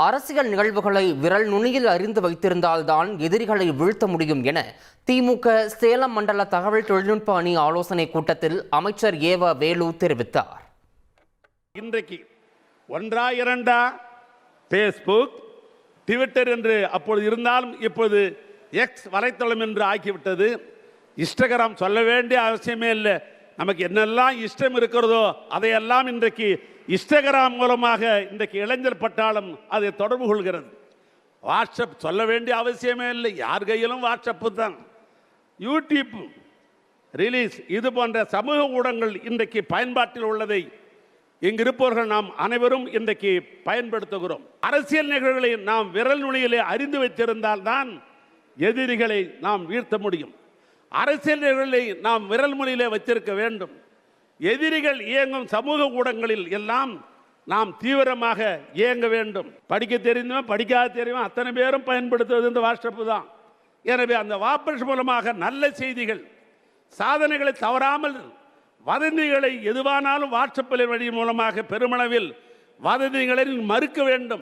அரசியல் நிகழ்வுகளை விரல் நுனியில் அறிந்து வைத்திருந்தால்தான் எதிரிகளை வீழ்த்த முடியும் என திமுக சேலம் மண்டல தகவல் தொழில்நுட்ப அணி ஆலோசனை கூட்டத்தில் அமைச்சர் ஏவ வேலு தெரிவித்தார். இன்றைக்கு ஒன்றா இரண்டா பேஸ்புக், ட்விட்டர் என்று அப்பொழுது இருந்தாலும் இப்போது எக்ஸ் வலைத்தளம் என்று ஆக்கிவிட்டது. இன்ஸ்டாகிராம் சொல்ல வேண்டிய அவசியமே இல்லை. நமக்கு என்னெல்லாம் இஷ்டம் இருக்கிறதோ அதையெல்லாம் இன்றைக்கு இன்ஸ்டாகிராம் மூலமாக இன்றைக்கு இளைஞர் பட்டாளம் அதை தொடர்பு கொள்கிறது. வாட்ஸ்அப் சொல்ல வேண்டிய அவசியமே இல்லை, யார் கையிலும் வாட்ஸ்அப்பு தான். யூடியூப் ரிலீஸ், இது போன்ற சமூக ஊடகங்கள் இன்றைக்கு பயன்பாட்டில் உள்ளதை இங்கிருப்பவர்கள் நாம் அனைவரும் இன்றைக்கு பயன்படுத்துகிறோம். அரசியல் நிகழ்வுகளை நாம் விரல் நுனியிலே அறிந்து வைத்திருந்தால் தான் எதிரிகளை நாம் வீழ்த்த முடியும். அரசியல் நிகழ்வுகளை நாம் விரல் நுனியிலே வைத்திருக்க வேண்டும். எதிரிகள் இயங்கும் சமூக ஊடகங்களில் எல்லாம் நாம் தீவிரமாக இயங்க வேண்டும். படிக்க தெரிந்தவன் படிக்காத தெரியும் அத்தனை பேரும் பயன்படுத்துவது இந்த வாட்ஸ்அப்பு தான். எனவே அந்த வாட்ஸ்அப் மூலமாக நல்ல செய்திகள், சாதனைகளை தவறாமல், வதந்திகளை எதுவானாலும் வாட்ஸ்அப்பில் வழி மூலமாக பெருமளவில் வதந்திகளை மறுக்க வேண்டும்.